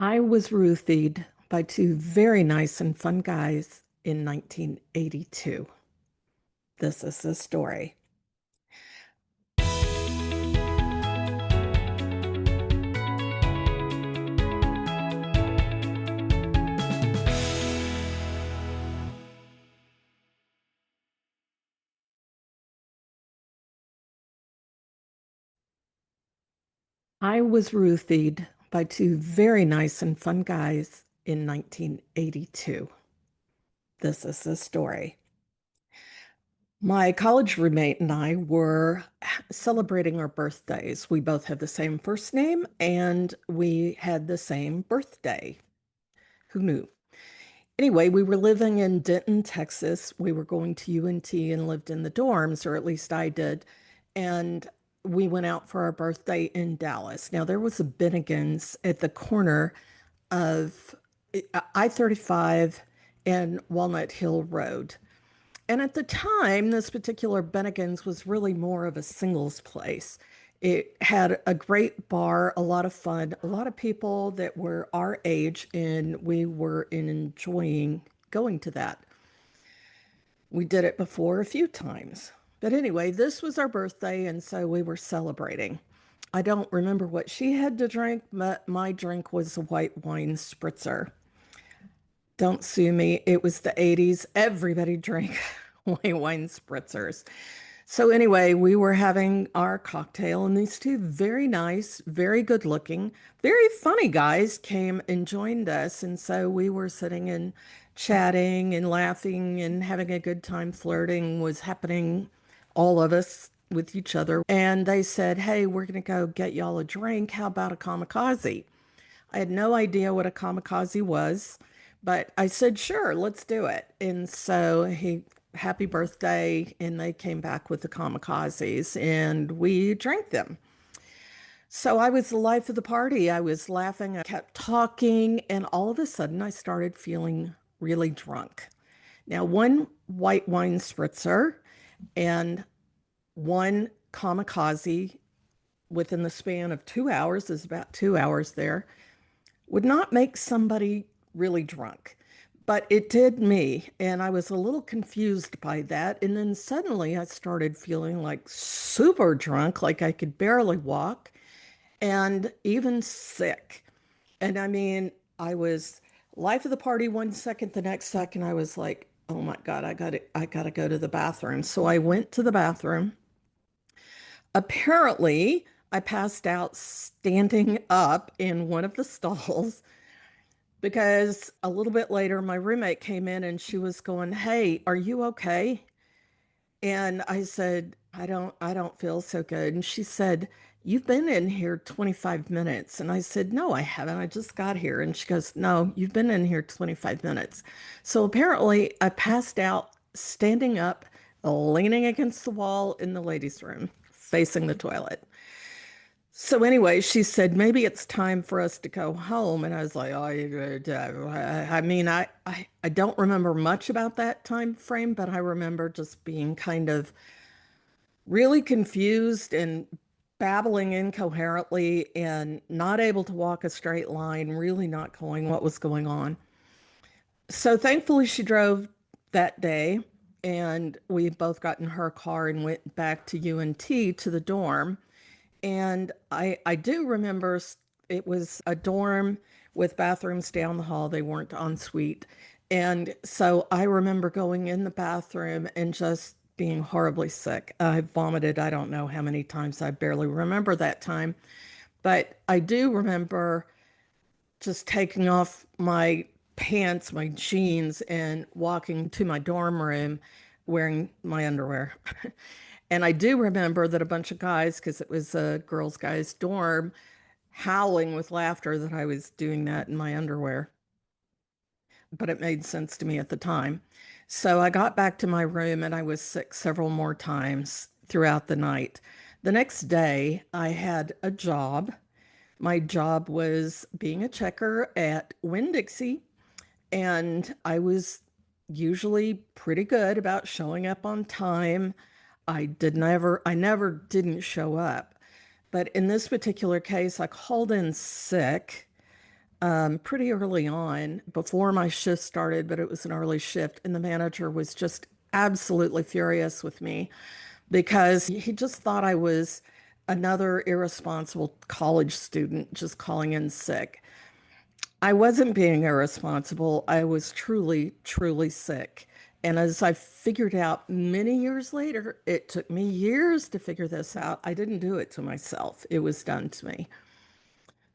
I was roofied by two very nice and fun guys in 1982. This is the story. I was roofied by two very nice and fun guys in 1982. This is the story. My college roommate and I were celebrating our birthdays. We both have the same first name and we had the same birthday. Who knew? Anyway, we were living in Denton, Texas. We were going to UNT and lived in the dorms, or at least I did. And we went out for our birthday in Dallas. Now, there was a Bennigan's at the corner of I-35 and Walnut Hill Road. And at the time, this particular Bennigan's was really more of a singles place. It had a great bar, a lot of fun, a lot of people that were our age, and we were enjoying going to that. We did it before a few times. But anyway, this was our birthday, and so we were celebrating. I don't remember what she had to drink, but my drink was a white wine spritzer. Don't sue me. It was the 80s. Everybody drank white wine spritzers. So anyway, we were having our cocktail, and these two very nice, very good looking, very funny guys came and joined us. And so we were sitting and chatting and laughing and having a good time. Flirting was happening, all of us with each other. And they said, "Hey, we're going to go get y'all a drink. How about a kamikaze?" I had no idea what a kamikaze was, but I said, "Sure, let's do it." And so happy birthday. And they came back with the kamikazes and we drank them. So I was the life of the party. I was laughing, I kept talking, and all of a sudden I started feeling really drunk. Now, one white wine spritzer and one kamikaze within the span of 2 hours is about 2 hours there would not make somebody really drunk. But it did me, and I was a little confused by that. And then suddenly I started feeling like super drunk, like I could barely walk, and even sick. And I mean, I was life of the party 1 second, the next second I was like, oh my God, I gotta go to the bathroom. So I went to the bathroom. Apparently, I passed out standing up in one of the stalls because a little bit later, my roommate came in and she was going, "Hey, are you okay?" And I said, I don't feel so good." And she said, "You've been in here 25 minutes." And I said, "No, I haven't. I just got here." And she goes, "No, you've been in here 25 minutes." So apparently, I passed out standing up, leaning against the wall in the ladies' room, facing the toilet. So anyway, she said, "Maybe it's time for us to go home." And I was like, "Oh, I mean, I don't remember much about that time frame, but I remember just being kind of really confused and babbling incoherently and not able to walk a straight line, really not knowing what was going on. So thankfully, she drove that day, and we both got in her car and went back to UNT to the dorm. And I do remember it was a dorm with bathrooms down the hall. They weren't en suite. And so I remember going in the bathroom and just being horribly sick. I vomited, I don't know how many times. I barely remember that time. But I do remember just taking off my pants, my jeans, and walking to my dorm room wearing my underwear. And I do remember that a bunch of guys, because it was a girls' guys' dorm, howling with laughter that I was doing that in my underwear. But it made sense to me at the time. So I got back to my room and I was sick several more times throughout the night. The next day, I had a job. My job was being a checker at Winn-Dixie, and I was usually pretty good about showing up on time. I never didn't show up. But in this particular case, I called in sick pretty early on before my shift started, but it was an early shift. And the manager was just absolutely furious with me because he just thought I was another irresponsible college student just calling in sick. I wasn't being irresponsible. I was truly, truly sick. And as I figured out many years later, it took me years to figure this out. I didn't do it to myself, it was done to me.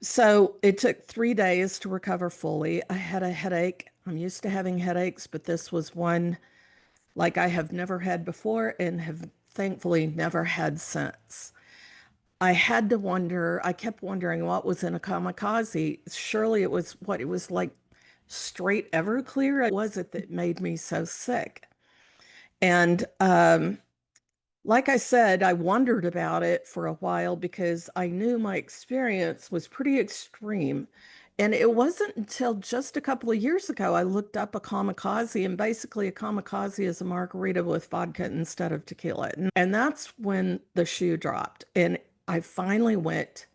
So it took 3 days to recover fully. I had a headache. I'm used to having headaches, but this was one like I have never had before and have thankfully never had since. I had to wonder, I kept wondering what was in a kamikaze. Surely it was what it was like straight Everclear. What was it that made me so sick? And like I said, I wondered about it for a while because I knew my experience was pretty extreme. And it wasn't until just a couple of years ago I looked up a kamikaze, and basically a kamikaze is a margarita with vodka instead of tequila. And that's when the shoe dropped. And I finally went,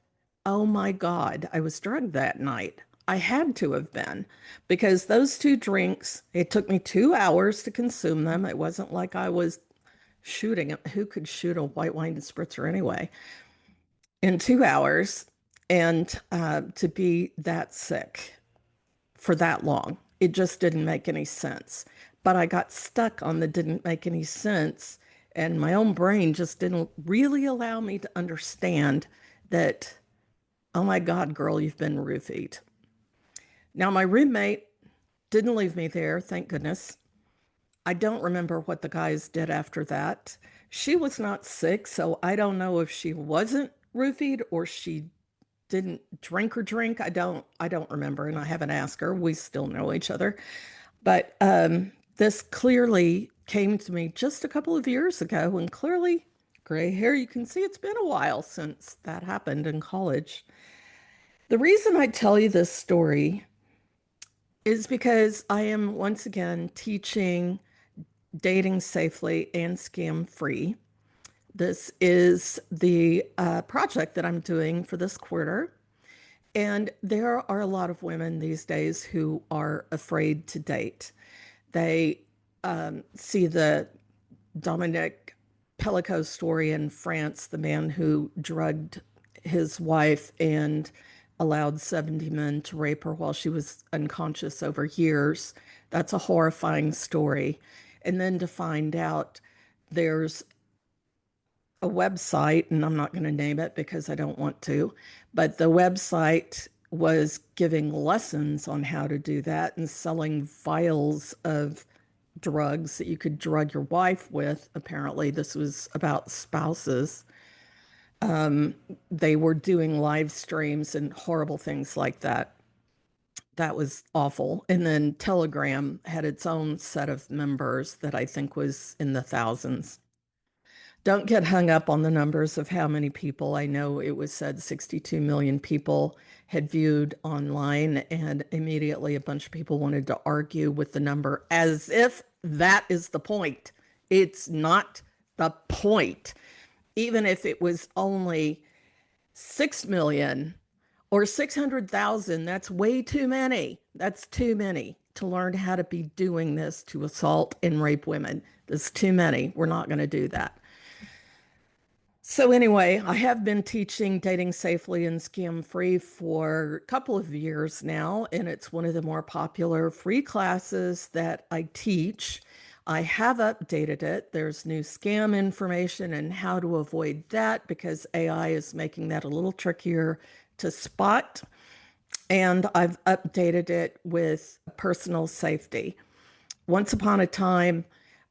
oh my God, I was drugged that night. I had to have been because those two drinks, it took me 2 hours to consume them. It wasn't like I was shooting it. Who could shoot a white wine spritzer anyway? In 2 hours, and to be that sick for that long, it just didn't make any sense. But I got stuck on the didn't make any sense, and my own brain just didn't really allow me to understand that, oh my God, girl, you've been roofied. Now, my roommate didn't leave me there, thank goodness. I don't remember what the guys did after that. She was not sick, so I don't know if she wasn't roofied or she didn't drink her drink. I don't remember, and I haven't asked her. We still know each other. But this clearly came to me just a couple of years ago, and clearly gray hair, you can see it's been a while since that happened in college. The reason I tell you this story is because I am once again teaching dating safely and scam free. This is the project that I'm doing for this quarter. And there are a lot of women these days who are afraid to date. They see the Dominic Pellico story in France, the man who drugged his wife and allowed 70 men to rape her while she was unconscious over years. That's a horrifying story. And then to find out there's a website, and I'm not going to name it because I don't want to, but the website was giving lessons on how to do that and selling vials of drugs that you could drug your wife with. Apparently, this was about spouses. They were doing live streams and horrible things like that. That was awful. And then Telegram had its own set of members that I think was in the thousands. Don't get hung up on the numbers of how many people. I know it was said 62 million people had viewed online, and immediately a bunch of people wanted to argue with the number as if that is the point. It's not the point. Even if it was only 6 million or 600,000, that's way too many. That's too many to learn how to be doing this to assault and rape women. There's too many. We're not going to do that. So anyway, I have been teaching dating safely and scam free for a couple of years now, and it's one of the more popular free classes that I teach. I have updated it. There's new scam information and how to avoid that because AI is making that a little trickier to spot. And I've updated it with personal safety. Once upon a time,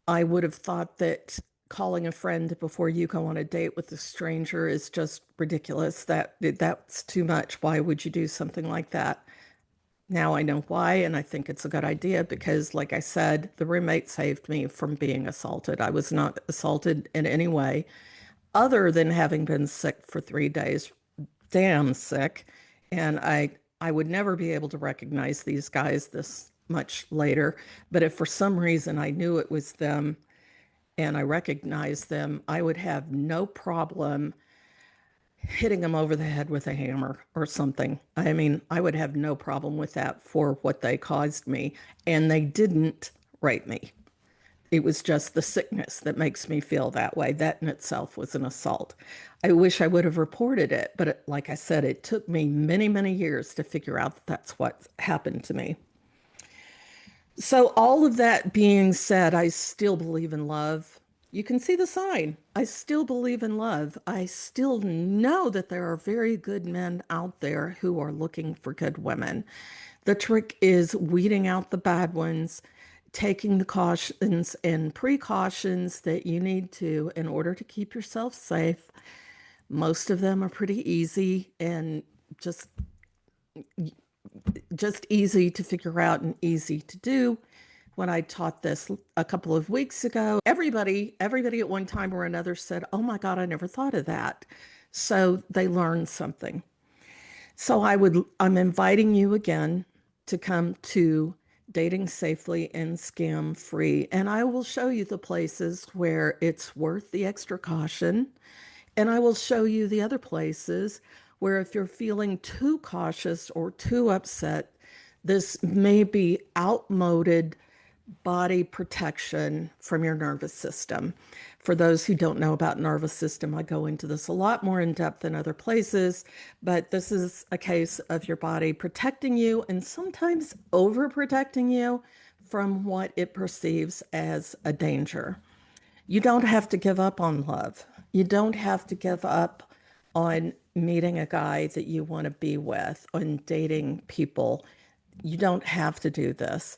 I would have thought that calling a friend before you go on a date with a stranger is just ridiculous. That's too much. Why would you do something like that? Now I know why, and I think it's a good idea because, like I said, the roommate saved me from being assaulted. I was not assaulted in any way other than having been sick for 3 days, damn sick. And I would never be able to recognize these guys this much later. But if for some reason I knew it was them and I recognized them, I would have no problem hitting them over the head with a hammer or something. I mean, I would have no problem with that for what they caused me. And they didn't rape me. It was just the sickness that makes me feel that way. That in itself was an assault. I wish I would have reported it, but like I said, it took me many, many years to figure out that that's what happened to me. So, all of that being said, I still believe in love. You can see the sign. I still believe in love. I still know that there are very good men out there who are looking for good women. The trick is weeding out the bad ones, taking the cautions and precautions that you need to in order to keep yourself safe. Most of them are pretty easy and just just easy to figure out and easy to do. When I taught this a couple of weeks ago, everybody at one time or another said, "Oh my God, I never thought of that." So they learned something. So I'm inviting you again to come to Dating Safely and Scam Free, and I will show you the places where it's worth the extra caution, and I will show you the other places where if you're feeling too cautious or too upset, this may be outmoded body protection from your nervous system. For those who don't know about nervous system, I go into this a lot more in depth than other places, but this is a case of your body protecting you and sometimes overprotecting you from what it perceives as a danger. You don't have to give up on love. You don't have to give up on meeting a guy that you want to be with, on dating people. You don't have to do this,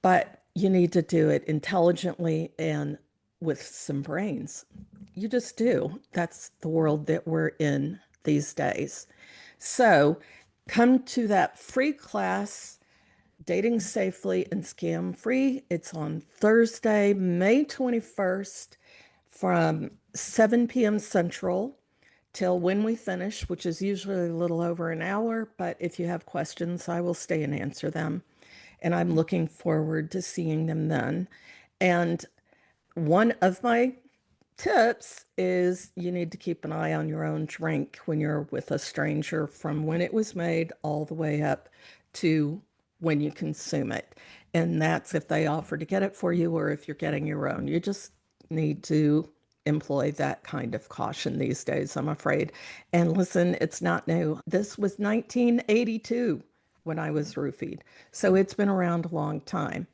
but you need to do it intelligently and with some brains. You just do. That's the world that we're in these days. So come to that free class, Dating Safely and Scam Free. It's on Thursday, May 21st from 7 p.m. Central till when we finish, which is usually a little over an hour. But if you have questions, I will stay and answer them. And I'm looking forward to seeing them then. And one of my tips is you need to keep an eye on your own drink when you're with a stranger from when it was made all the way up to when you consume it. And that's if they offer to get it for you or if you're getting your own. You just need to employ that kind of caution these days, I'm afraid. And listen, it's not new. This was 1982 when I was roofied. So it's been around a long time.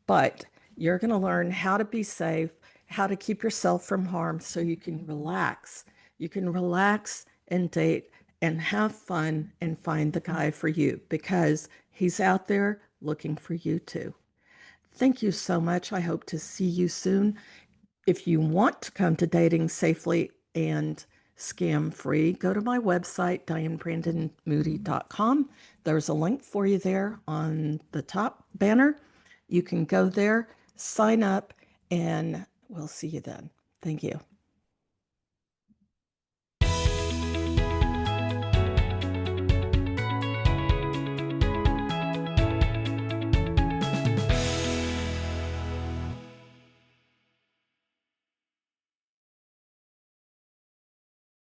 But you're going to learn how to be safe, how to keep yourself from harm so you can relax. You can relax and date and have fun and find the guy for you because he's out there looking for you too. Thank you so much. I hope to see you soon. If you want to come to Dating Safely and Scam Free, go to my website, dianebrandonmoody.com. There's a link for you there on the top banner. You can go there, sign up, and we'll see you then. Thank you.